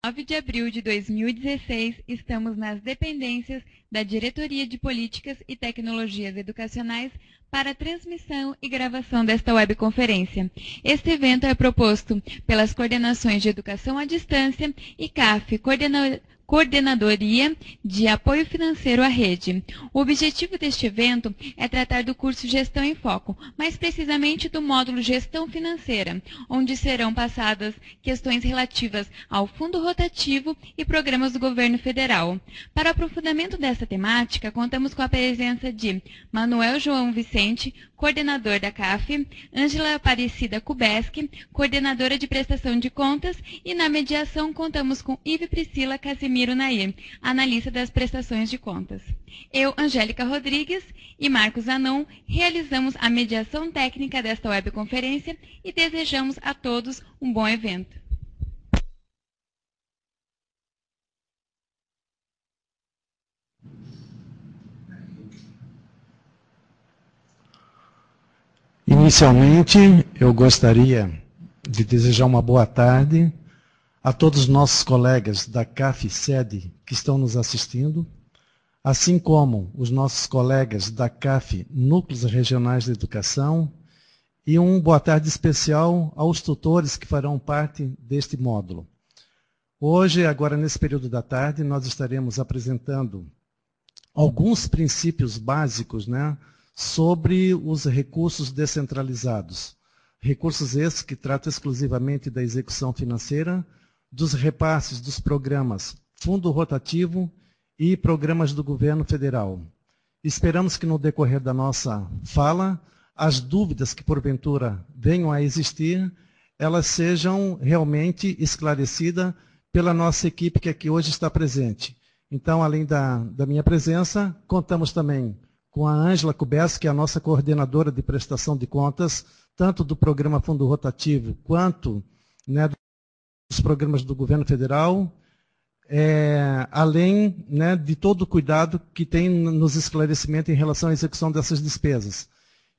9 de abril de 2016, estamos nas dependências da Diretoria de Políticas e Tecnologias Educacionais para a transmissão e gravação desta webconferência. Este evento é proposto pelas Coordenações de Educação à Distância e CAF, Coordenadoria de Apoio Financeiro à Rede. O objetivo deste evento é tratar do curso Gestão em Foco, mais precisamente do módulo Gestão Financeira, onde serão passadas questões relativas ao fundo rotativo e programas do governo federal. Para o aprofundamento dessa temática, contamos com a presença de Manuel João Vicente, coordenador da CAF, Ângela Aparecida Kubeski, coordenadora de prestação de contas, e na mediação contamos com Ive Priscila Casimiro Nair, analista das prestações de contas. Eu, Angélica Rodrigues e Marcos Anon, realizamos a mediação técnica desta webconferência e desejamos a todos um bom evento. Inicialmente, eu gostaria de desejar uma boa tarde a todos os nossos colegas da CAF sede que estão nos assistindo, assim como os nossos colegas da CAF Núcleos Regionais de Educação, e uma boa tarde especial aos tutores que farão parte deste módulo. Hoje, agora nesse período da tarde, nós estaremos apresentando alguns princípios básicos, sobre os recursos descentralizados. Recursos esses que tratam exclusivamente da execução financeira, dos repasses dos programas Fundo Rotativo e programas do governo federal. Esperamos que no decorrer da nossa fala, as dúvidas que porventura venham a existir, elas sejam realmente esclarecidas pela nossa equipe que aqui hoje está presente. Então, além da minha presença, contamos também com a Ângela Kubeski, que é a nossa coordenadora de prestação de contas, tanto do programa Fundo Rotativo, quanto dos programas do governo federal, além de todo o cuidado que tem nos esclarecimentos em relação à execução dessas despesas.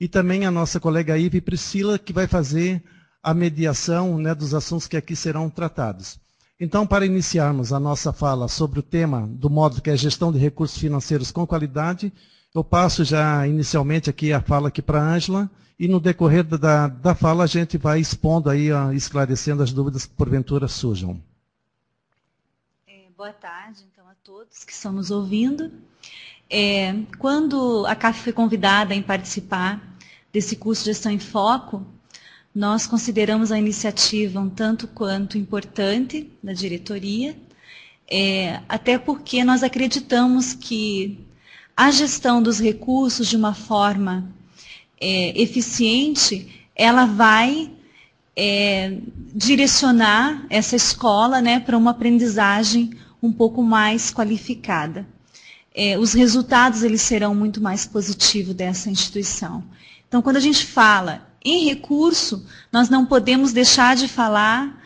E também a nossa colega Ive Priscila, que vai fazer a mediação dos assuntos que aqui serão tratados. Então, para iniciarmos a nossa fala sobre o tema do módulo que é Gestão de Recursos Financeiros com Qualidade, eu passo já inicialmente aqui a fala aqui para a Ângela, e no decorrer da fala a gente vai expondo aí, esclarecendo as dúvidas que porventura surjam. Boa tarde, então, a todos que estão nos ouvindo. Quando a CAF foi convidada em participar desse curso de Gestão em Foco, nós consideramos a iniciativa um tanto quanto importante da diretoria, até porque nós acreditamos que a gestão dos recursos de uma forma eficiente, ela vai direcionar essa escola para uma aprendizagem um pouco mais qualificada. Os resultados eles serão muito mais positivos dessa instituição. Então, quando a gente fala em recurso, nós não podemos deixar de falar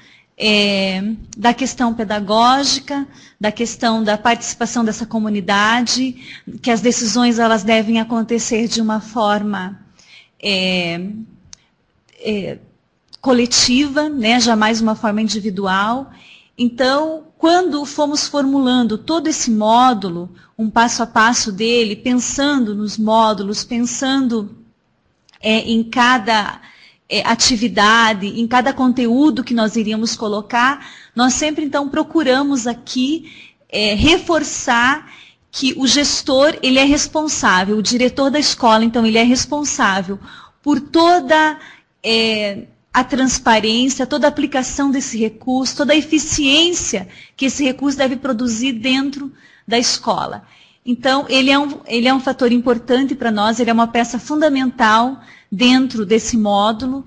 da questão pedagógica, da questão da participação dessa comunidade, que as decisões elas devem acontecer de uma forma coletiva, jamais uma forma individual. Então, quando fomos formulando todo esse módulo, um passo a passo dele, pensando nos módulos, pensando em cada atividade, em cada conteúdo que nós iríamos colocar, nós sempre, então, procuramos aqui reforçar que o gestor, ele é responsável, o diretor da escola, então, ele é responsável por toda a transparência, toda a aplicação desse recurso, toda a eficiência que esse recurso deve produzir dentro da escola. Então, ele é um fator importante para nós, ele é uma peça fundamental dentro desse módulo.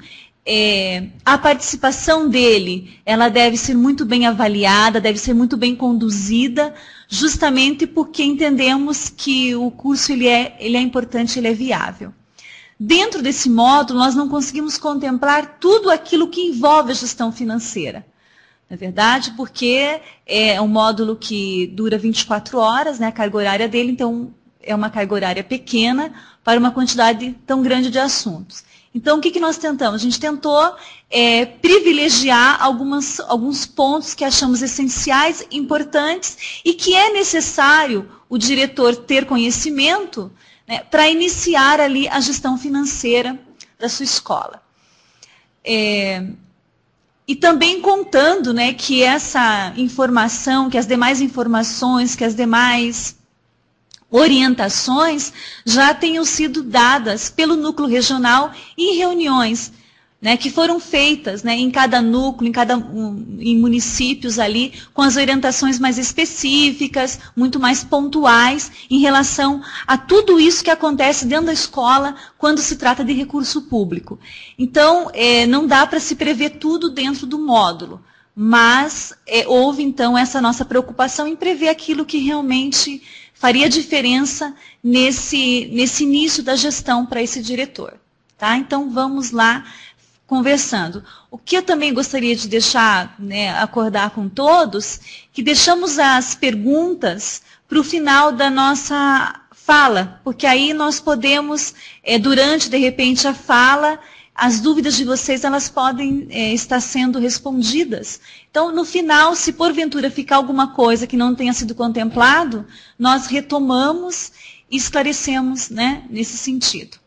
A participação dele, ela deve ser muito bem avaliada, deve ser muito bem conduzida, justamente porque entendemos que o curso ele é importante, ele é viável. Dentro desse módulo, nós não conseguimos contemplar tudo aquilo que envolve a gestão financeira. Não é verdade? Porque é um módulo que dura 24 horas, a carga horária dele, então é uma carga horária pequena para uma quantidade tão grande de assuntos. Então, o que nós tentamos? A gente tentou privilegiar alguns pontos que achamos essenciais, importantes, e que é necessário o diretor ter conhecimento, né, para iniciar ali a gestão financeira da sua escola. E também contando, né, que essa informação, que as demais informações, que as demais orientações já tenham sido dadas pelo núcleo regional em reuniões, né, que foram feitas, né, em cada núcleo, em municípios ali, com as orientações mais específicas, muito mais pontuais, em relação a tudo isso que acontece dentro da escola quando se trata de recurso público. Então, não dá para se prever tudo dentro do módulo, mas houve, então, essa nossa preocupação em prever aquilo que realmente faria diferença nesse início da gestão para esse diretor. Tá? Então, vamos lá conversando. O que eu também gostaria de deixar, né, acordar com todos, que deixamos as perguntas para o final da nossa fala, porque aí nós podemos, durante, de repente, a fala, as dúvidas de vocês, elas podem estar sendo respondidas. Então, no final, se porventura ficar alguma coisa que não tenha sido contemplado, nós retomamos e esclarecemos, né, nesse sentido.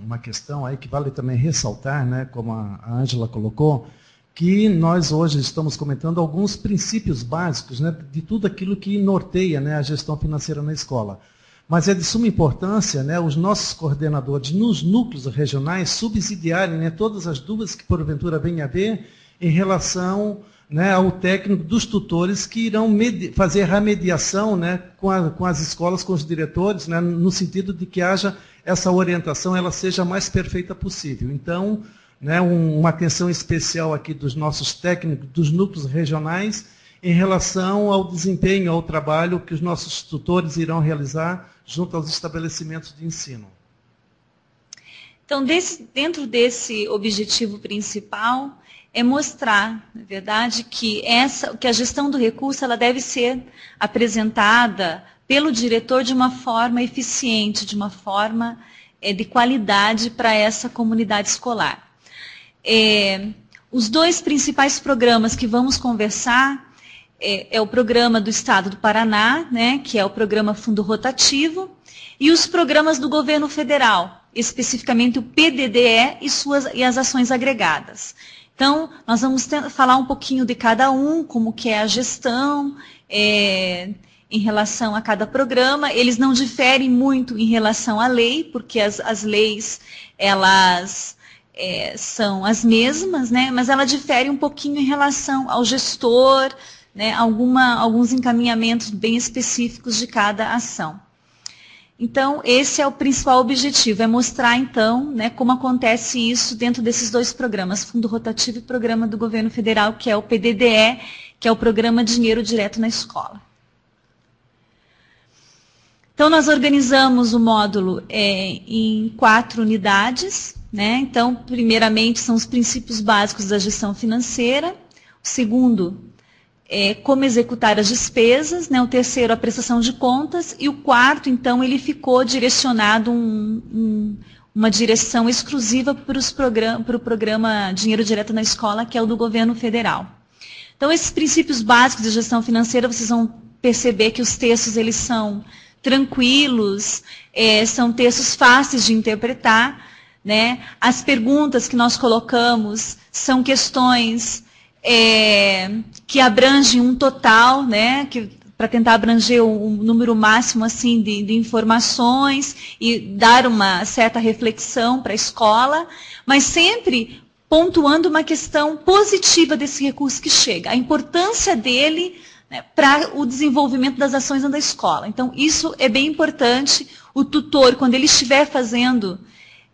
Uma questão aí que vale também ressaltar, né, como a Ângela colocou, que nós hoje estamos comentando alguns princípios básicos, né, de tudo aquilo que norteia, né, a gestão financeira na escola. Mas é de suma importância, né, os nossos coordenadores nos núcleos regionais subsidiarem, né, todas as dúvidas que porventura venha a haver em relação, né, ao técnico dos tutores que irão fazer a mediação, né, com as escolas, com os diretores, né, no sentido de que haja essa orientação, ela seja a mais perfeita possível. Então, né, uma atenção especial aqui dos nossos técnicos, dos núcleos regionais, em relação ao desempenho, ao trabalho que os nossos tutores irão realizar junto aos estabelecimentos de ensino. Então, dentro desse objetivo principal, é mostrar, na verdade, que a gestão do recurso ela deve ser apresentada pelo diretor de uma forma eficiente, de uma forma de qualidade para essa comunidade escolar. Os dois principais programas que vamos conversar é o programa do Estado do Paraná, né, que é o programa Fundo Rotativo, e os programas do governo federal, especificamente o PDDE e as ações agregadas. Então, nós vamos falar um pouquinho de cada um, como que é a gestão, em relação a cada programa. Eles não diferem muito em relação à lei, porque as leis, elas são as mesmas, né, mas ela difere um pouquinho em relação ao gestor, né, alguns encaminhamentos bem específicos de cada ação. Então, esse é o principal objetivo, é mostrar, então, né, como acontece isso dentro desses dois programas, Fundo Rotativo e Programa do Governo Federal, que é o PDDE, que é o Programa Dinheiro Direto na Escola. Então, nós organizamos o módulo em 4 unidades, né? Então, primeiramente, são os princípios básicos da gestão financeira. O segundo, como executar as despesas, né? O terceiro, a prestação de contas, e o quarto, então, ele ficou direcionado uma direção exclusiva para o programa Dinheiro Direto na Escola, que é o do governo federal. Então, esses princípios básicos de gestão financeira, vocês vão perceber que os textos, eles são tranquilos, são textos fáceis de interpretar, né? As perguntas que nós colocamos são questões que abrangem um total, né, para tentar abranger um número máximo assim, de informações e dar uma certa reflexão para a escola, mas sempre pontuando uma questão positiva desse recurso que chega, a importância dele, né, para o desenvolvimento das ações da escola. Então, isso é bem importante. O tutor, quando ele estiver fazendo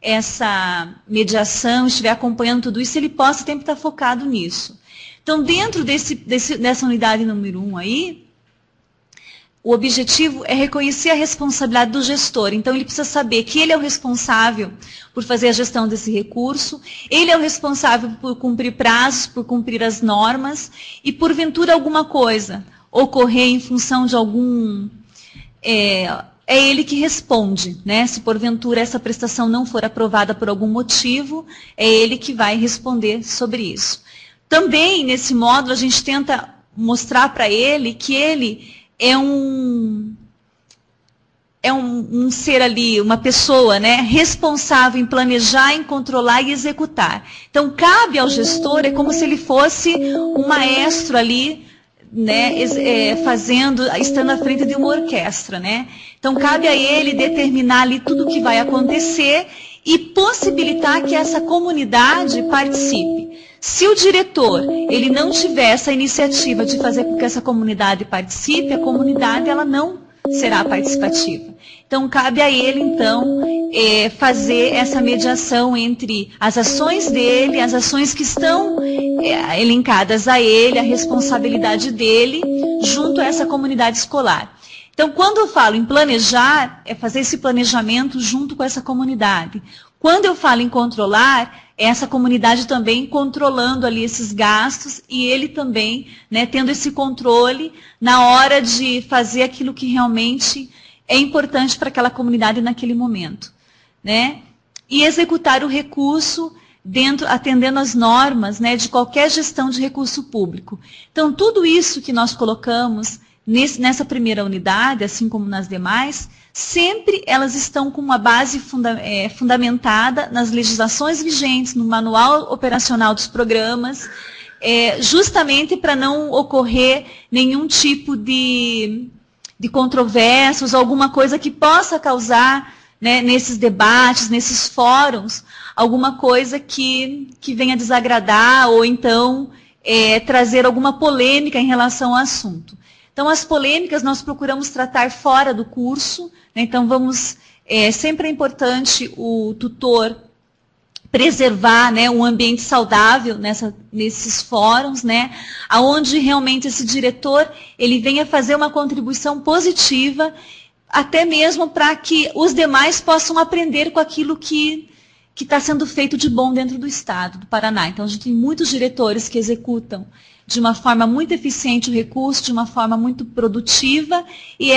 essa mediação, estiver acompanhando tudo isso, ele possa sempre estar focado nisso. Então, dentro dessa unidade número 1 aí, o objetivo é reconhecer a responsabilidade do gestor. Então, ele precisa saber que ele é o responsável por fazer a gestão desse recurso, ele é o responsável por cumprir prazos, por cumprir as normas, e porventura alguma coisa ocorrer em função de é ele que responde, né? Se porventura essa prestação não for aprovada por algum motivo, é ele que vai responder sobre isso. Também, nesse módulo, a gente tenta mostrar para ele que ele é um ser ali, uma pessoa, né, responsável em planejar, em controlar e executar. Então, cabe ao gestor, é como se ele fosse um maestro ali, né, estando à frente de uma orquestra, né? Então, cabe a ele determinar ali tudo o que vai acontecer e possibilitar que essa comunidade participe. Se o diretor ele não tiver essa iniciativa de fazer com que essa comunidade participe, a comunidade ela não será participativa. Então, cabe a ele, então, fazer essa mediação entre as ações dele, as ações que estão elencadas a ele, a responsabilidade dele, junto a essa comunidade escolar. Então, quando eu falo em planejar, é fazer esse planejamento junto com essa comunidade. Quando eu falo em controlar, é essa comunidade também controlando ali esses gastos e ele também, né, tendo esse controle na hora de fazer aquilo que realmente é importante para aquela comunidade naquele momento, né? E executar o recurso atendendo às normas, né, de qualquer gestão de recurso público. Então, tudo isso que nós colocamos nessa primeira unidade, assim como nas demais, sempre elas estão com uma base fundamentada nas legislações vigentes, no manual operacional dos programas, justamente para não ocorrer nenhum tipo de controvérsias, alguma coisa que possa causar, né, nesses debates, nesses fóruns, alguma coisa que venha desagradar ou então trazer alguma polêmica em relação ao assunto. Então, as polêmicas nós procuramos tratar fora do curso, né? Então, sempre é importante o tutor preservar, né, um ambiente saudável nesses fóruns, né, onde realmente esse diretor ele venha fazer uma contribuição positiva, até mesmo para que os demais possam aprender com aquilo que está sendo feito de bom dentro do Estado do Paraná. Então, a gente tem muitos diretores que executam de uma forma muito eficiente o recurso, de uma forma muito produtiva, e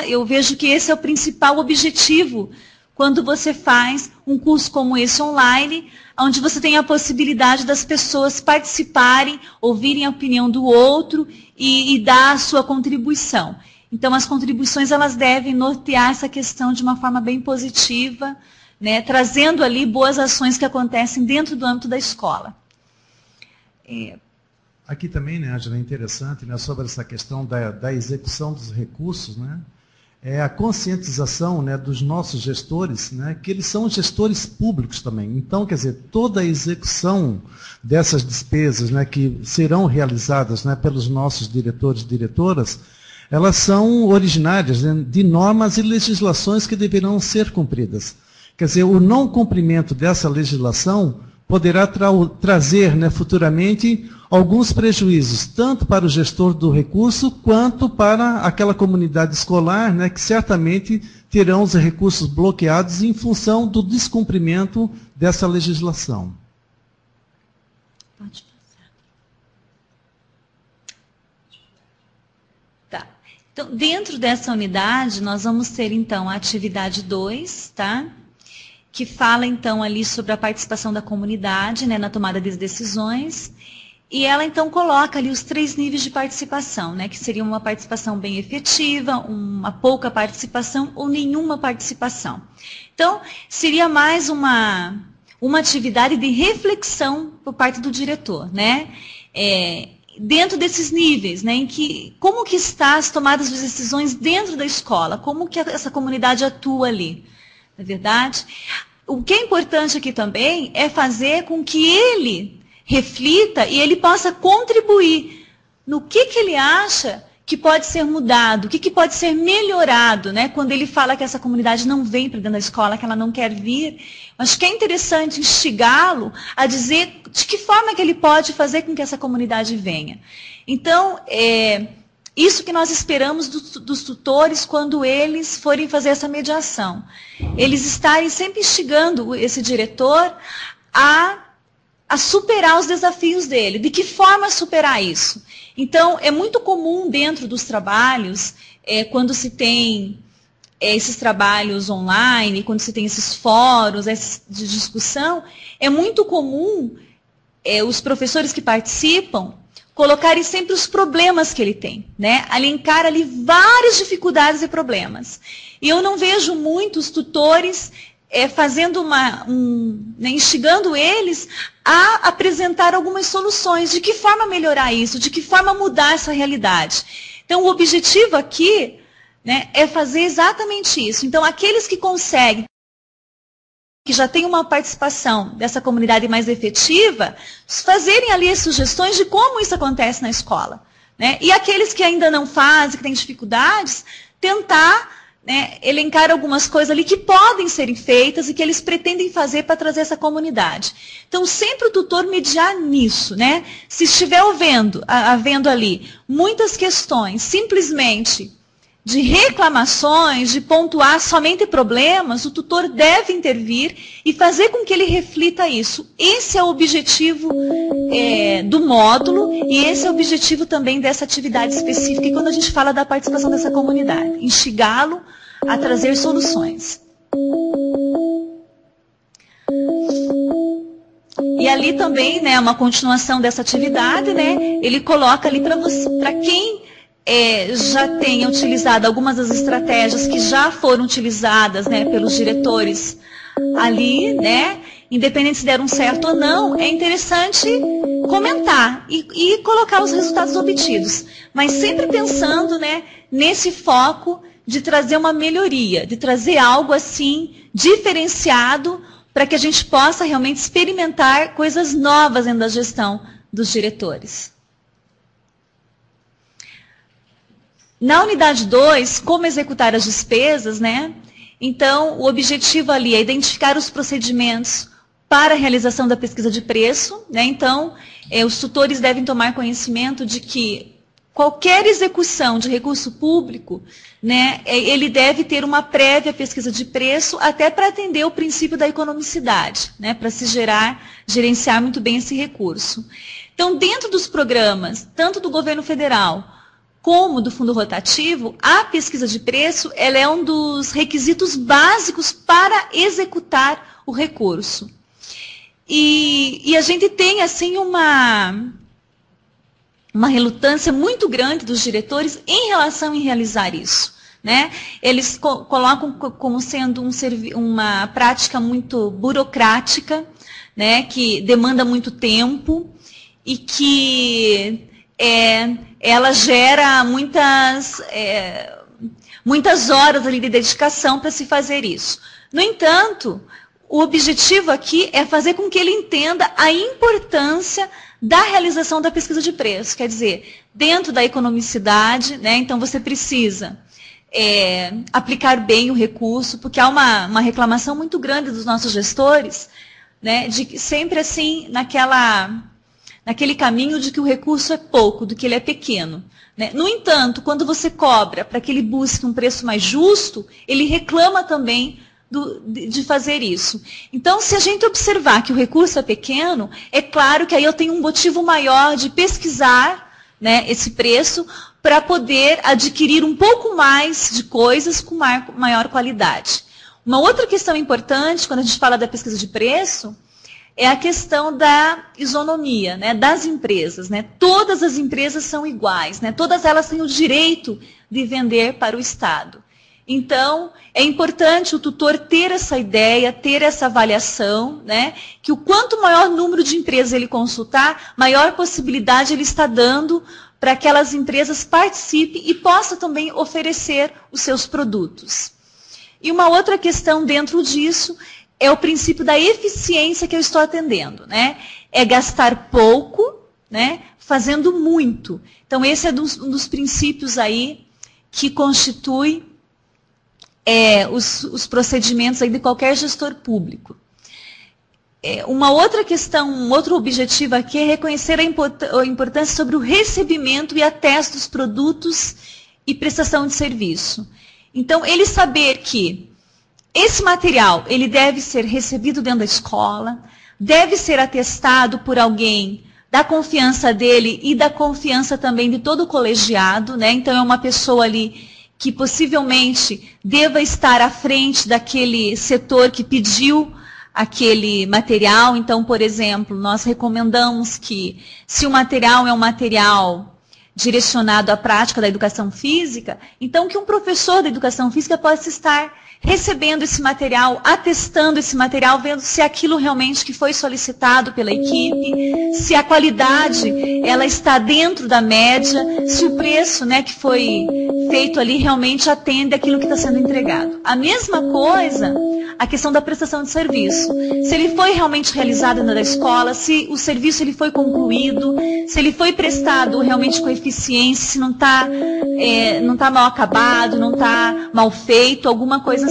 eu vejo que esse é o principal objetivo quando você faz um curso como esse online, onde você tem a possibilidade das pessoas participarem, ouvirem a opinião do outro e dar a sua contribuição. Então, as contribuições elas devem nortear essa questão de uma forma bem positiva, né, trazendo ali boas ações que acontecem dentro do âmbito da escola. Aqui também, né, Ângela, é interessante, né, sobre essa questão da execução dos recursos, né, a conscientização, né, dos nossos gestores, né, que eles são gestores públicos também. Então, quer dizer, toda a execução dessas despesas, né, que serão realizadas, né, pelos nossos diretores e diretoras, elas são originárias, né, de normas e legislações que deverão ser cumpridas. Quer dizer, o não cumprimento dessa legislação poderá trazer, né, futuramente alguns prejuízos, tanto para o gestor do recurso, quanto para aquela comunidade escolar, né, que certamente terão os recursos bloqueados em função do descumprimento dessa legislação. Pode passar. Tá. Então, dentro dessa unidade, nós vamos ter, então, a atividade 2, tá? Que fala, então, ali sobre a participação da comunidade, né, na tomada das decisões. E ela, então, coloca ali os 3 níveis de participação, né, que seria uma participação bem efetiva, uma pouca participação ou nenhuma participação. Então, seria mais uma atividade de reflexão por parte do diretor, né? Dentro desses níveis, né, como que está as tomadas de decisões dentro da escola, como que essa comunidade atua ali, não é verdade? O que é importante aqui também é fazer com que ele reflita e ele possa contribuir no que ele acha que pode ser mudado, o que pode ser melhorado, né? Quando ele fala que essa comunidade não vem para dentro da escola, que ela não quer vir. Acho que é interessante instigá-lo a dizer de que forma que ele pode fazer com que essa comunidade venha. Então, isso que nós esperamos dos tutores quando eles forem fazer essa mediação. Eles estarem sempre instigando esse diretor a superar os desafios dele. De que forma superar isso? Então, é muito comum dentro dos trabalhos, quando se tem esses trabalhos online, quando você tem esses fóruns de discussão, é muito comum os professores que participam colocarem sempre os problemas que ele tem, né? Alencar ali várias dificuldades e problemas. E eu não vejo muitos tutores fazendo instigando eles a apresentar algumas soluções. De que forma melhorar isso? De que forma mudar essa realidade? Então, o objetivo aqui, né, é fazer exatamente isso. Então, aqueles que conseguem, que já tem uma participação dessa comunidade mais efetiva, fazerem ali as sugestões de como isso acontece na escola, né? E aqueles que ainda não fazem, que têm dificuldades, tentar, né, elencar algumas coisas ali que podem serem feitas e que eles pretendem fazer para trazer essa comunidade. Então, sempre o tutor mediar nisso, né? Se estiver havendo ali muitas questões, simplesmente de reclamações, de pontuar somente problemas, o tutor deve intervir e fazer com que ele reflita isso. Esse é o objetivo do módulo e esse é o objetivo também dessa atividade específica. E quando a gente fala da participação dessa comunidade, instigá-lo a trazer soluções. E ali também, né, uma continuação dessa atividade, né, ele coloca ali para quem já tenha utilizado algumas das estratégias que já foram utilizadas, né, pelos diretores ali, né, independente se deram certo ou não, é interessante comentar e colocar os resultados obtidos, mas sempre pensando, né, nesse foco de trazer uma melhoria, de trazer algo assim diferenciado para que a gente possa realmente experimentar coisas novas dentro da gestão dos diretores. Na unidade 2, como executar as despesas, né? Então, o objetivo ali é identificar os procedimentos para a realização da pesquisa de preço, né? Então, os tutores devem tomar conhecimento de que qualquer execução de recurso público, né, ele deve ter uma prévia pesquisa de preço, até para atender o princípio da economicidade, né, para se gerenciar muito bem esse recurso. Então, dentro dos programas, tanto do governo federal como do fundo rotativo, a pesquisa de preço ela é um dos requisitos básicos para executar o recurso. E a gente tem, assim, uma relutância muito grande dos diretores em relação a realizar isso, né? Eles colocam como sendo uma prática muito burocrática, né, que demanda muito tempo e que ela gera muitas horas ali de dedicação para se fazer isso. No entanto, o objetivo aqui é fazer com que ele entenda a importância da realização da pesquisa de preço. Quer dizer, dentro da economicidade, né, então você precisa aplicar bem o recurso, porque há uma reclamação muito grande dos nossos gestores, né, de sempre assim, naquele caminho de que o recurso é pouco, de que ele é pequeno, né? No entanto, quando você cobra para que ele busque um preço mais justo, ele reclama também de fazer isso. Então, se a gente observar que o recurso é pequeno, é claro que aí eu tenho um motivo maior de pesquisar, né, esse preço para poder adquirir um pouco mais de coisas com maior qualidade. Uma outra questão importante, quando a gente fala da pesquisa de preço, é a questão da isonomia, né, das empresas, né? Todas as empresas são iguais, né? Todas elas têm o direito de vender para o Estado. Então, é importante o tutor ter essa ideia, ter essa avaliação, né, que o quanto maior número de empresas ele consultar, maior possibilidade ele está dando para que aquelas empresas participem e possam também oferecer os seus produtos. E uma outra questão dentro disso é o princípio da eficiência que eu estou atendendo, né? É gastar pouco, né, fazendo muito. Então, esse é um dos princípios aí que constitui os procedimentos aí de qualquer gestor público. Uma outra questão, um outro objetivo aqui é reconhecer a importância sobre o recebimento e ateste dos produtos e prestação de serviço. Então, ele saber que esse material, ele deve ser recebido dentro da escola, deve ser atestado por alguém da confiança dele e da confiança também de todo o colegiado, né? Então, é uma pessoa ali que possivelmente deva estar à frente daquele setor que pediu aquele material. Então, por exemplo, nós recomendamos que, se o material é um material direcionado à prática da educação física, então que um professor da educação física possa estar recebendo esse material, atestando esse material, vendo se aquilo realmente que foi solicitado pela equipe, se a qualidade ela está dentro da média, se o preço, né, que foi feito ali realmente atende aquilo que está sendo entregado. A mesma coisa, a questão da prestação de serviço. Se ele foi realmente realizado dentro da escola, se o serviço ele foi concluído, se ele foi prestado realmente com eficiência, se não está mal acabado, não está mal feito, alguma coisa assim.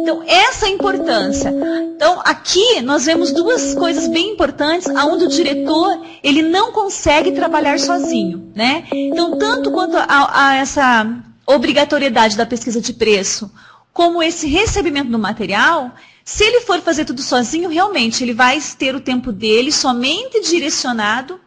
Então, essa é a importância. Então, aqui nós vemos duas coisas bem importantes, onde o diretor ele não consegue trabalhar sozinho, né? Então, tanto quanto a essa obrigatoriedade da pesquisa de preço, como esse recebimento do material, se ele for fazer tudo sozinho, realmente ele vai ter o tempo dele somente direcionado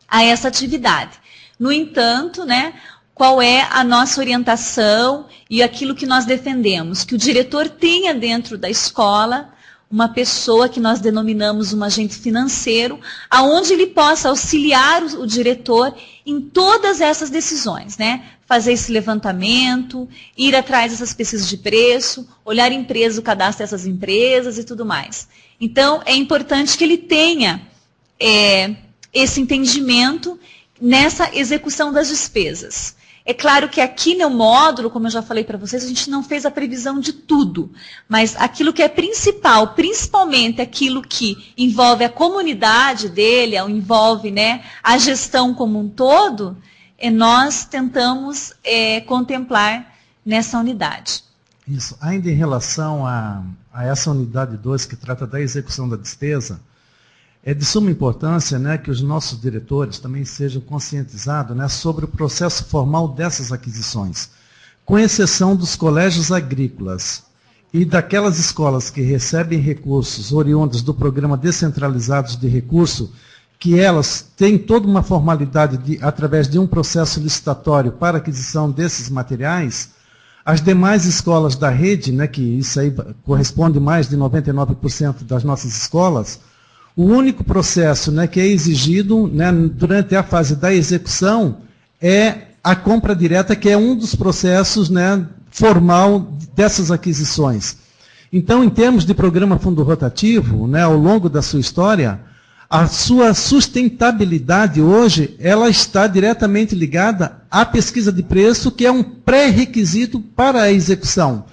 a essa atividade. No entanto, né, qual é a nossa orientação e aquilo que nós defendemos? Que o diretor tenha dentro da escola uma pessoa que nós denominamos um agente financeiro, aonde ele possa auxiliar o diretor em todas essas decisões, né? Fazer esse levantamento, ir atrás dessas pesquisas de preço, olhar empresas, o cadastro dessas empresas e tudo mais. Então, é importante que ele tenha esse entendimento nessa execução das despesas. É claro que aqui no módulo, como eu já falei para vocês, a gente não fez a previsão de tudo, mas aquilo que é principal, principalmente aquilo que envolve a comunidade dele, envolve, né, a gestão como um todo, nós tentamos contemplar nessa unidade. Isso. Ainda em relação a essa unidade 2, que trata da execução da despesa, é de suma importância, né, que os nossos diretores também sejam conscientizados, né, sobre o processo formal dessas aquisições, com exceção dos colégios agrícolas e daquelas escolas que recebem recursos oriundos do programa descentralizados de recurso, que elas têm toda uma formalidade através de um processo licitatório para aquisição desses materiais. As demais escolas da rede, né, que isso aí corresponde a mais de 99% das nossas escolas, o único processo, né, que é exigido, né, durante a fase da execução é a compra direta, que é um dos processos, né, formal dessas aquisições. Então, em termos de programa fundo rotativo, né, ao longo da sua história, a sua sustentabilidade hoje, ela está diretamente ligada à pesquisa de preço, que é um pré-requisito para a execução.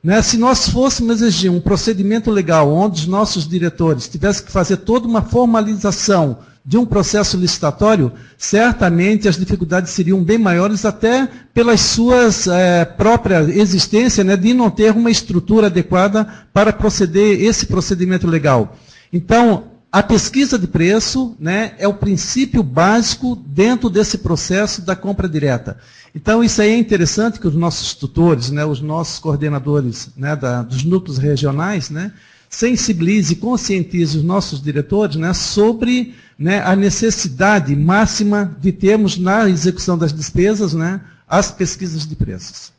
Né, se nós fôssemos exigir um procedimento legal onde os nossos diretores tivessem que fazer toda uma formalização de um processo licitatório, certamente as dificuldades seriam bem maiores, até pelas suas própria existência, né, de não ter uma estrutura adequada para proceder esse procedimento legal. Então, a pesquisa de preço, né, é o princípio básico dentro desse processo da compra direta. Então, isso aí é interessante que os nossos tutores, né, os nossos coordenadores, né, dos núcleos regionais, né, sensibilizem e conscientizem os nossos diretores, né, sobre, né, a necessidade máxima de termos na execução das despesas, né, as pesquisas de preços.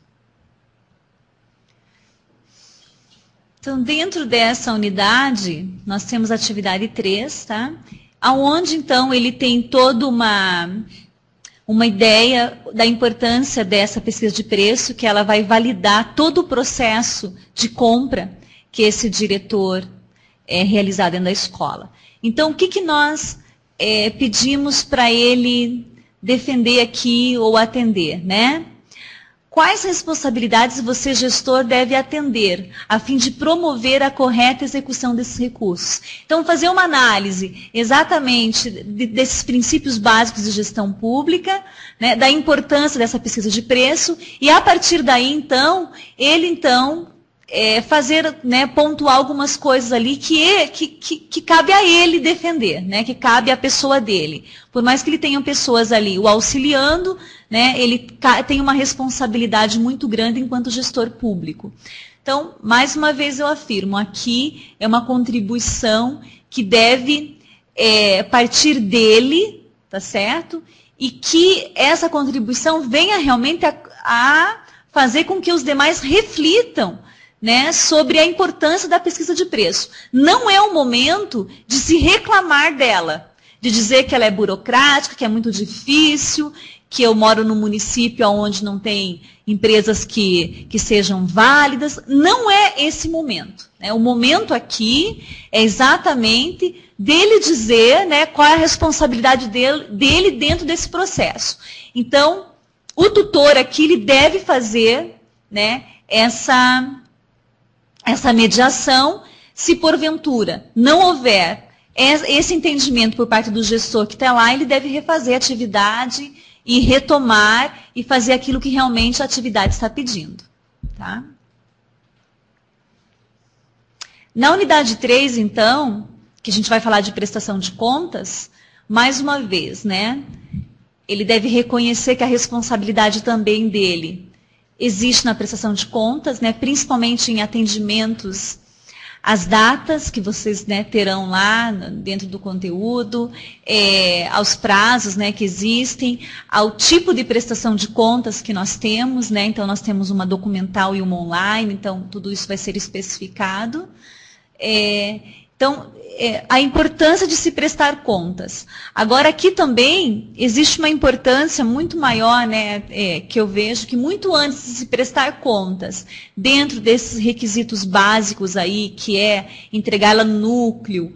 Então, dentro dessa unidade, nós temos a atividade 3, tá? Onde, então, ele tem toda uma ideia da importância dessa pesquisa de preço, que ela vai validar todo o processo de compra que esse diretor realizar dentro da escola. Então, o que nós pedimos para ele defender aqui ou atender, né? Quais responsabilidades você, gestor, deve atender a fim de promover a correta execução desses recursos? Então, fazer uma análise exatamente desses princípios básicos de gestão pública, né, da importância dessa pesquisa de preço, e a partir daí, então, ele, fazer, né, pontuar algumas coisas ali que cabe a ele defender, né, que cabe à pessoa dele. Por mais que ele tenha pessoas ali o auxiliando, né, ele tem uma responsabilidade muito grande enquanto gestor público. Então, mais uma vez eu afirmo, aqui é uma contribuição que deve partir dele, tá certo? E que essa contribuição venha realmente a fazer com que os demais reflitam, né, sobre a importância da pesquisa de preço. Não é o momento de se reclamar dela, de dizer que ela é burocrática, que é muito difícil, que eu moro num município onde não tem empresas que sejam válidas. Não é esse momento, né? O momento aqui é exatamente dele dizer, né, qual é a responsabilidade dele dentro desse processo. Então, o tutor aqui ele deve fazer, né, essa mediação. Se porventura não houver esse entendimento por parte do gestor que está lá, ele deve refazer a atividade e retomar e fazer aquilo que realmente a atividade está pedindo. Tá? Na unidade 3, então, que a gente vai falar de prestação de contas, mais uma vez, né, ele deve reconhecer que a responsabilidade também dele existe na prestação de contas, né, principalmente em atendimentos às datas que vocês, né, terão lá dentro do conteúdo, aos prazos, né, que existem, ao tipo de prestação de contas que nós temos, né, então nós temos uma documental e uma online, então tudo isso vai ser especificado. Então, a importância de se prestar contas. Agora, aqui também existe uma importância muito maior, né, que eu vejo, que muito antes de se prestar contas, dentro desses requisitos básicos aí, que é entregá-la no núcleo,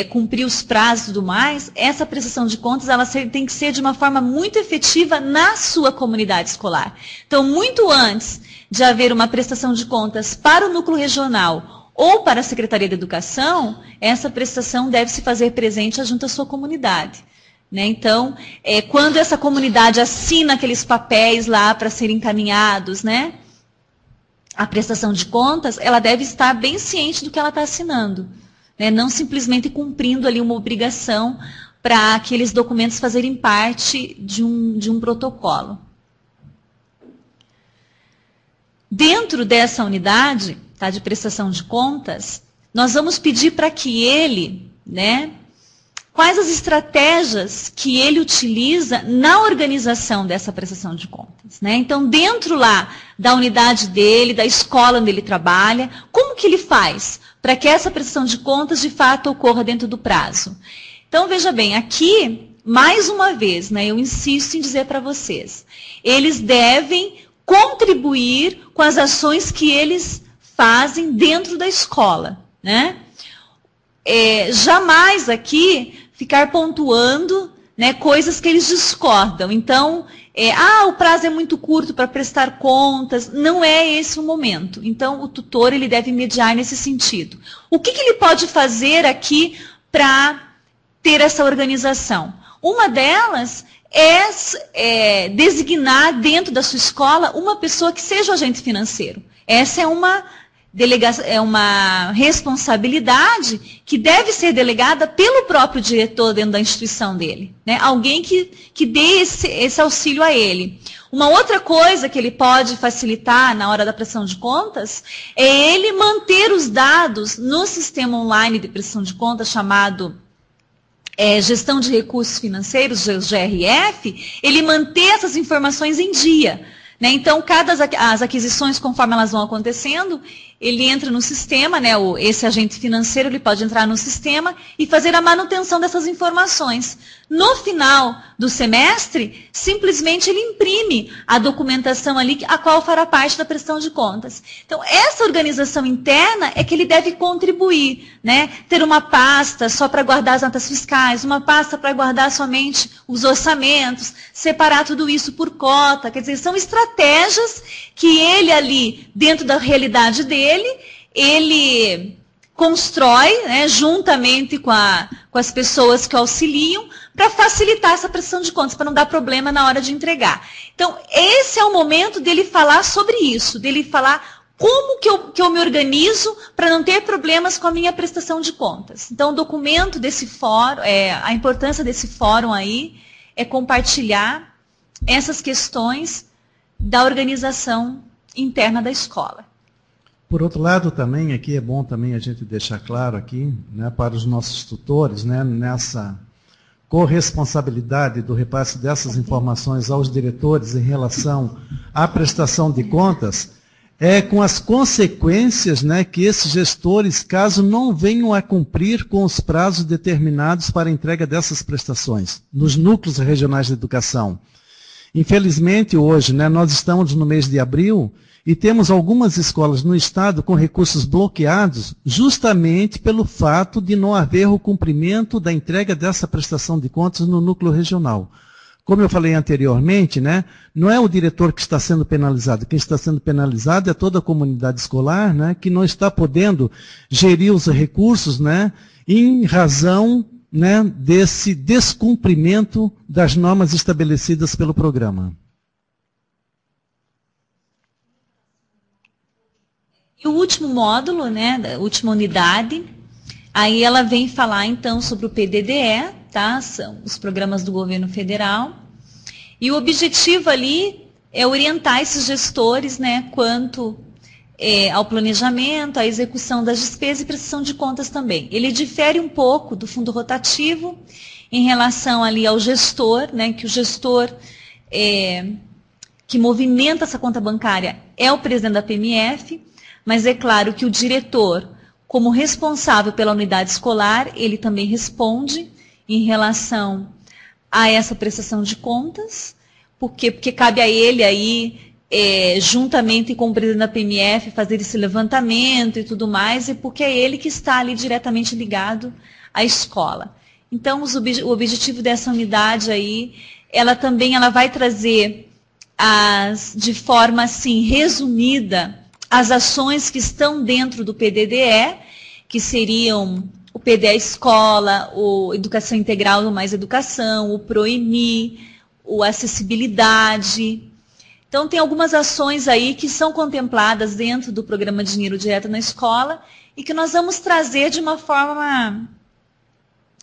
cumprir os prazos e tudo mais, essa prestação de contas ela tem que ser de uma forma muito efetiva na sua comunidade escolar. Então, muito antes de haver uma prestação de contas para o núcleo regional ou para a Secretaria de Educação, essa prestação deve se fazer presente junto à sua comunidade. Né? Então, quando essa comunidade assina aqueles papéis lá para serem encaminhados, né, a prestação de contas, ela deve estar bem ciente do que ela está assinando. Né? Não simplesmente cumprindo ali uma obrigação para aqueles documentos fazerem parte de um protocolo. Dentro dessa unidade, tá, de prestação de contas, nós vamos pedir para que ele, né, quais as estratégias que ele utiliza na organização dessa prestação de contas. Né? Então, dentro lá da unidade dele, da escola onde ele trabalha, como que ele faz para que essa prestação de contas, de fato, ocorra dentro do prazo? Então, veja bem, aqui, mais uma vez, né, eu insisto em dizer para vocês, eles devem contribuir com as ações que eles fazem dentro da escola, né? Jamais aqui ficar pontuando, né, coisas que eles discordam. Então, o prazo é muito curto para prestar contas. Não é esse o momento. Então, o tutor ele deve mediar nesse sentido. O que ele pode fazer aqui para ter essa organização? Uma delas é designar dentro da sua escola uma pessoa que seja o agente financeiro. Essa é uma responsabilidade que deve ser delegada pelo próprio diretor dentro da instituição dele. Né? Alguém que dê esse auxílio a ele. Uma outra coisa que ele pode facilitar na hora da prestação de contas é ele manter os dados no sistema online de prestação de contas chamado Gestão de Recursos Financeiros, GRF, ele manter essas informações em dia. Né? Então, as aquisições, conforme elas vão acontecendo, ele entra no sistema, né? Esse agente financeiro ele pode entrar no sistema e fazer a manutenção dessas informações. No final do semestre, simplesmente ele imprime a documentação ali, a qual fará parte da prestação de contas. Então, essa organização interna é que ele deve contribuir, né? Ter uma pasta só para guardar as notas fiscais, uma pasta para guardar somente os orçamentos, separar tudo isso por cota. Quer dizer, são estratégias que ele ali, dentro da realidade dele, ele constrói, né, juntamente com as pessoas que o auxiliam, para facilitar essa prestação de contas, para não dar problema na hora de entregar. Então, esse é o momento dele falar sobre isso, dele falar como que eu me organizo para não ter problemas com a minha prestação de contas. Então, o documento desse fórum, a importância desse fórum aí é compartilhar essas questões da organização interna da escola. Por outro lado, também, aqui é bom também a gente deixar claro aqui, né, para os nossos tutores, né, nessa corresponsabilidade do repasse dessas informações aos diretores em relação à prestação de contas, com as consequências, né, que esses gestores, caso não venham a cumprir com os prazos determinados para a entrega dessas prestações, nos núcleos regionais de educação. Infelizmente, hoje, né, nós estamos no mês de abril e temos algumas escolas no estado com recursos bloqueados justamente pelo fato de não haver o cumprimento da entrega dessa prestação de contas no núcleo regional. Como eu falei anteriormente, né, não é o diretor que está sendo penalizado. Quem está sendo penalizado é toda a comunidade escolar, né, que não está podendo gerir os recursos, né, em razão, né, desse descumprimento das normas estabelecidas pelo programa. E o último módulo, né, da última unidade, aí ela vem falar então sobre o PDDE, tá? São os programas do governo federal. E o objetivo ali é orientar esses gestores, né, quanto ao planejamento, à execução das despesas e prestação de contas também. Ele difere um pouco do fundo rotativo em relação ali ao gestor, né, que o gestor que movimenta essa conta bancária é o presidente da PMF, mas é claro que o diretor, como responsável pela unidade escolar, ele também responde em relação a essa prestação de contas, porque cabe a ele aí, juntamente com o presidente da PMF, fazer esse levantamento e tudo mais, e porque é ele que está ali diretamente ligado à escola. Então, o objetivo dessa unidade aí, ela vai trazer, de forma assim, resumida, as ações que estão dentro do PDDE, que seriam o PDE Escola, o Educação Integral do Mais Educação, o PROEMI, o Acessibilidade. Então, tem algumas ações aí que são contempladas dentro do programa Dinheiro Direto na Escola e que nós vamos trazer de uma forma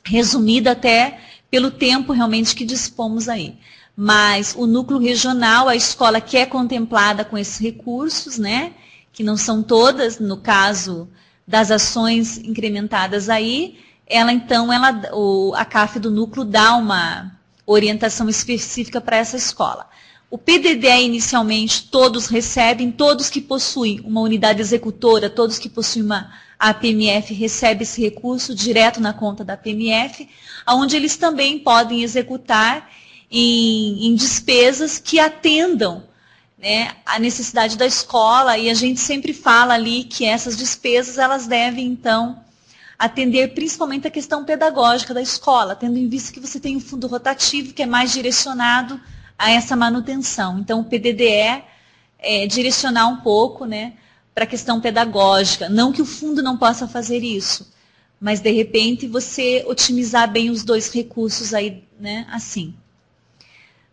resumida até pelo tempo realmente que dispomos aí. Mas o núcleo regional, a escola que é contemplada com esses recursos, né, que não são todas, no caso das ações incrementadas aí, a CAF do núcleo dá uma orientação específica para essa escola. O PDDE, inicialmente, todos recebem, todos que possuem uma unidade executora, todos que possuem a PMF recebem esse recurso direto na conta da PMF, onde eles também podem executar em despesas que atendam, né, a necessidade da escola, e a gente sempre fala ali que essas despesas elas devem, então, atender principalmente a questão pedagógica da escola, tendo em vista que você tem um fundo rotativo que é mais direcionado a essa manutenção. Então, o PDDE é direcionar um pouco, né, para a questão pedagógica. Não que o fundo não possa fazer isso, mas, de repente, você otimizar bem os dois recursos aí, né, assim.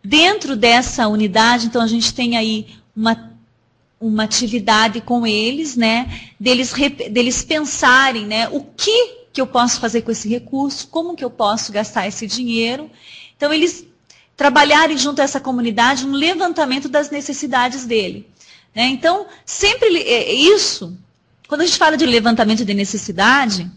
Dentro dessa unidade, então, a gente tem aí uma atividade com eles, né, deles pensarem, né, o que eu posso fazer com esse recurso, como que eu posso gastar esse dinheiro. Então, eles trabalharem junto a essa comunidade um levantamento das necessidades dele, né. Então, sempre isso, quando a gente fala de levantamento de necessidade,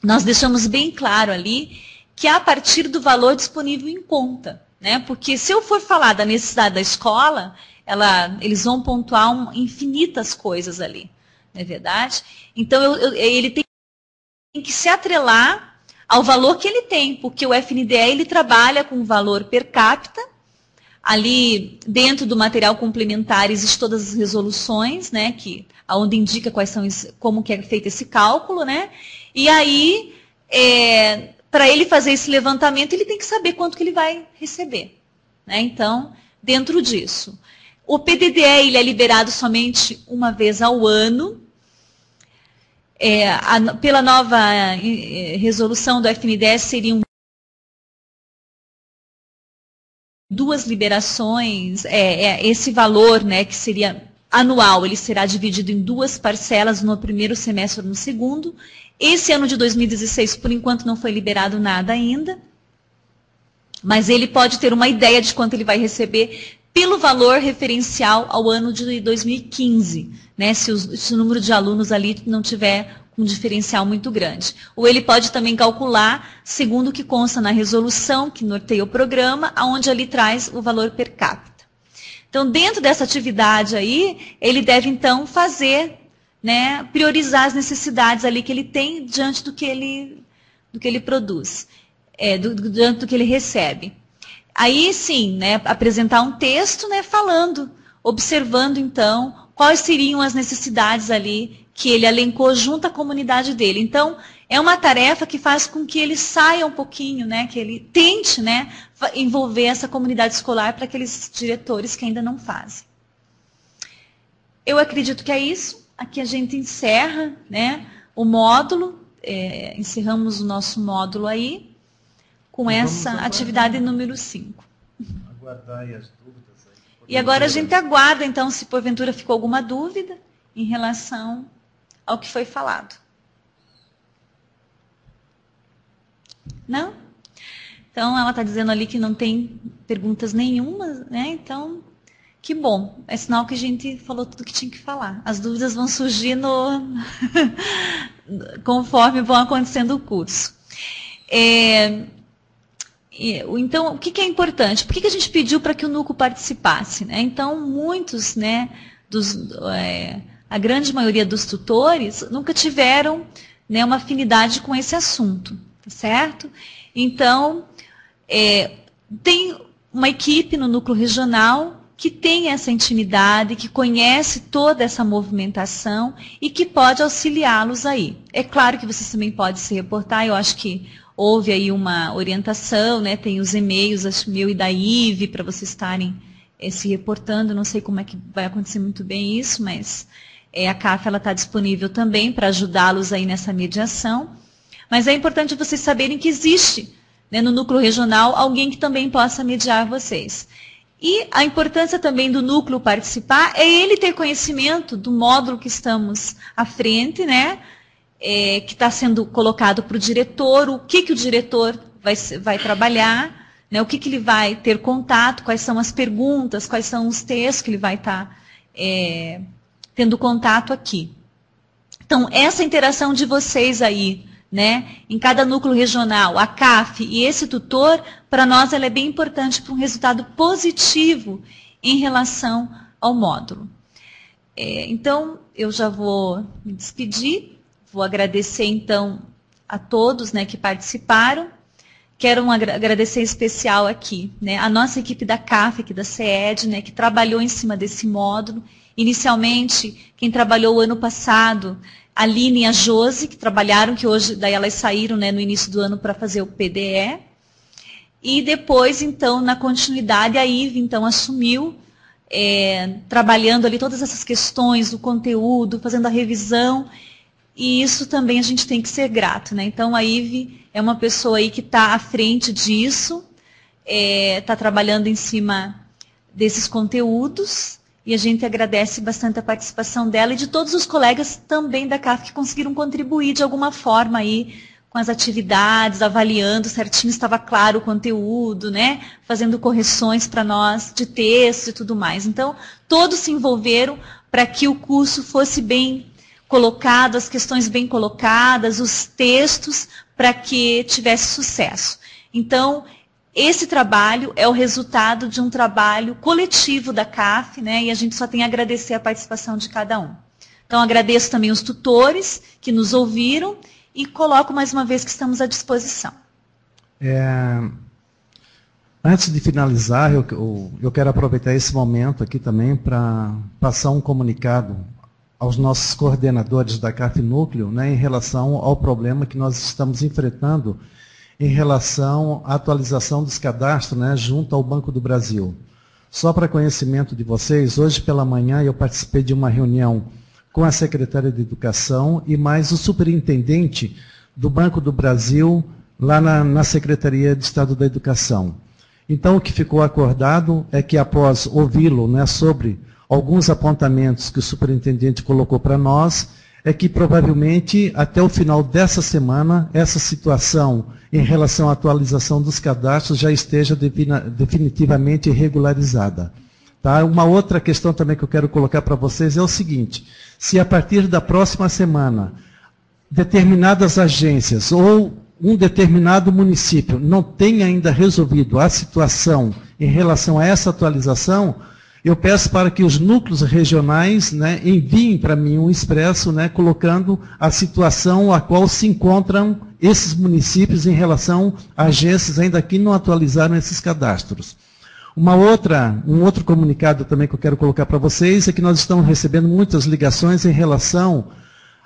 nós deixamos bem claro ali que é a partir do valor disponível em conta, né, porque se eu for falar da necessidade da escola, eles vão pontuar infinitas coisas ali, não é verdade? Então, ele tem que se atrelar ao valor que ele tem, porque o FNDE ele trabalha com o valor per capita, ali dentro do material complementar existem todas as resoluções, né, onde indica como que é feito esse cálculo, né, e aí, para ele fazer esse levantamento, ele tem que saber quanto que ele vai receber, né? Então, dentro disso. O PDDE ele é liberado somente uma vez ao ano. Pela nova resolução do FNDE, seriam 2 liberações. Esse valor, né, que seria anual, ele será dividido em 2 parcelas, no primeiro semestre e no segundo. Esse ano de 2016, por enquanto, não foi liberado nada ainda, mas ele pode ter uma ideia de quanto ele vai receber pelo valor referencial ao ano de 2015, né, se o número de alunos ali não tiver um diferencial muito grande. Ou ele pode também calcular, segundo o que consta na resolução que norteia o programa, onde ali traz o valor per capita. Então, dentro dessa atividade aí, ele deve, então, fazer, né, priorizar as necessidades ali que ele tem diante do que ele produz, diante do que ele recebe. Aí, sim, né, apresentar um texto, né, falando, observando, então, quais seriam as necessidades ali que ele elencou junto à comunidade dele. Então, é uma tarefa que faz com que ele saia um pouquinho, né, que ele tente, né, envolver essa comunidade escolar para aqueles diretores que ainda não fazem. Eu acredito que é isso. Aqui a gente encerra, né, o módulo, encerramos o nosso módulo aí, com essa atividade número 5. Aguardar aí as dúvidas. E agora a gente aguarda, então, se porventura ficou alguma dúvida em relação ao que foi falado. Não? Então, ela está dizendo ali que não tem perguntas nenhuma, né? Então, que bom. É sinal que a gente falou tudo que tinha que falar. As dúvidas vão surgir conforme vão acontecendo o curso. Então, o que é importante? Por que a gente pediu para que o núcleo participasse? Né? Então, muitos, né, a grande maioria dos tutores nunca tiveram, né, uma afinidade com esse assunto, tá certo? Então, tem uma equipe no núcleo regional que tem essa intimidade, que conhece toda essa movimentação e que pode auxiliá-los aí. É claro que vocês também podem se reportar, eu acho que houve aí uma orientação, né, tem os e-mails, acho meu e da IVE, para vocês estarem se reportando, não sei como é que vai acontecer muito bem isso, mas a CAF está disponível também para ajudá-los aí nessa mediação. Mas é importante vocês saberem que existe, né, no núcleo regional alguém que também possa mediar vocês. E a importância também do núcleo participar é ele ter conhecimento do módulo que estamos à frente, né, que está sendo colocado para o diretor, o que o diretor vai trabalhar, né, o que ele vai ter contato, quais são as perguntas, quais são os textos que ele vai estar tendo contato aqui. Então, essa interação de vocês aí, né, em cada núcleo regional, a CAF e esse tutor, para nós ela é bem importante para um resultado positivo em relação ao módulo. Então, eu já vou me despedir, vou agradecer então a todos, né, que participaram. Quero agradecer em especial aqui, né, a nossa equipe da CAF, aqui da CED, né, que trabalhou em cima desse módulo. Inicialmente, quem trabalhou o ano passado, a Aline e a Josi, que trabalharam, que hoje daí elas saíram, né, no início do ano para fazer o PDE. E depois, então, na continuidade, a IVE, então, assumiu, trabalhando ali todas essas questões, o conteúdo, fazendo a revisão. E isso também a gente tem que ser grato, né? Então, a IVE é uma pessoa aí que está à frente disso, está trabalhando em cima desses conteúdos. E a gente agradece bastante a participação dela e de todos os colegas também da CAF que conseguiram contribuir de alguma forma aí com as atividades, avaliando certinho, estava claro o conteúdo, né? Fazendo correções para nós de texto e tudo mais. Então, todos se envolveram para que o curso fosse bem colocado, as questões bem colocadas, os textos, para que tivesse sucesso. Então, esse trabalho é o resultado de um trabalho coletivo da CAF, né, e a gente só tem a agradecer a participação de cada um. Então, agradeço também os tutores que nos ouviram e coloco mais uma vez que estamos à disposição. Antes de finalizar, eu quero aproveitar esse momento aqui também para passar um comunicado aos nossos coordenadores da CAF Núcleo, né, em relação ao problema que nós estamos enfrentando em relação à atualização dos cadastros, né, junto ao Banco do Brasil. Só para conhecimento de vocês, hoje pela manhã eu participei de uma reunião com a secretária de Educação e mais o superintendente do Banco do Brasil lá na Secretaria de Estado da Educação. Então, o que ficou acordado é que, após ouvi-lo, né, sobre alguns apontamentos que o superintendente colocou para nós, é que provavelmente até o final dessa semana, essa situação em relação à atualização dos cadastros já esteja definitivamente regularizada. Tá? Uma outra questão também que eu quero colocar para vocês é o seguinte: se a partir da próxima semana determinadas agências ou um determinado município não tem ainda resolvido a situação em relação a essa atualização, eu peço para que os núcleos regionais, né, enviem para mim um expresso, né, colocando a situação a qual se encontram esses municípios em relação a agências ainda que não atualizaram esses cadastros. Um outro comunicado também que eu quero colocar para vocês é que nós estamos recebendo muitas ligações em relação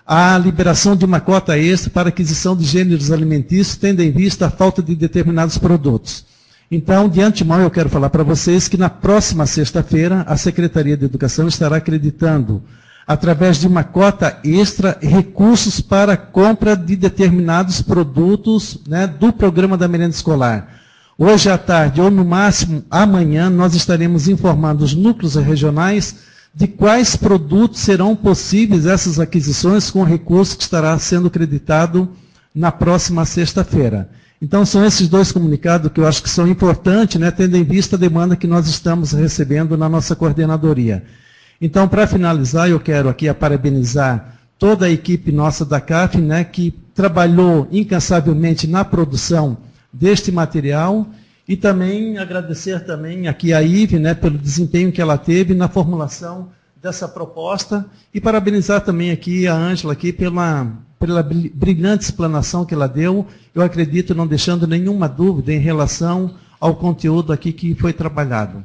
à liberação de uma cota extra para aquisição de gêneros alimentícios, tendo em vista a falta de determinados produtos. Então, de antemão, eu quero falar para vocês que na próxima sexta-feira, a Secretaria de Educação estará acreditando, através de uma cota extra, recursos para a compra de determinados produtos, né, do programa da merenda escolar. Hoje à tarde, ou no máximo amanhã, nós estaremos informando os núcleos regionais de quais produtos serão possíveis essas aquisições com o recurso que estará sendo creditado na próxima sexta-feira. Então, são esses dois comunicados que eu acho que são importantes, né, tendo em vista a demanda que nós estamos recebendo na nossa coordenadoria. Então, para finalizar, eu quero aqui parabenizar toda a equipe nossa da CAF, né, que trabalhou incansavelmente na produção deste material, e também agradecer também aqui a IVE, né, pelo desempenho que ela teve na formulação dessa proposta, e parabenizar também aqui a Ângela aqui pela brilhante explanação que ela deu, eu acredito não deixando nenhuma dúvida em relação ao conteúdo aqui que foi trabalhado.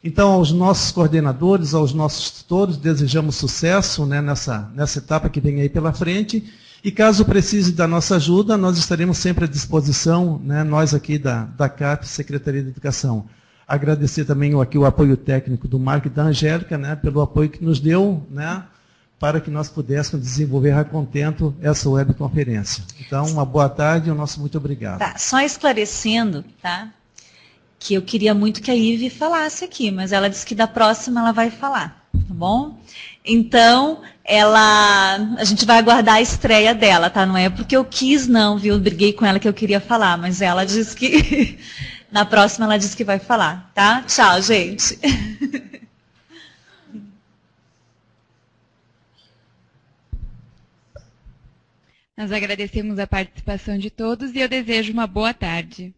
Então, aos nossos coordenadores, aos nossos tutores, desejamos sucesso, né, nessa etapa que vem aí pela frente. E caso precise da nossa ajuda, nós estaremos sempre à disposição, né, nós aqui da CAP, Secretaria de Educação. Agradecer também aqui o apoio técnico do Marco e da Angélica, né, pelo apoio que nos deu, né, para que nós pudéssemos desenvolver a contento essa webconferência. Então, uma boa tarde e o nosso muito obrigado. Tá, só esclarecendo, tá, que eu queria muito que a Ive falasse aqui, mas ela disse que da próxima ela vai falar, tá bom? Então, a gente vai aguardar a estreia dela, tá? Não é porque eu quis não, viu? Eu briguei com ela que eu queria falar, mas ela disse que na próxima ela disse que vai falar, tá? Tchau, gente. Nós agradecemos a participação de todos e eu desejo uma boa tarde.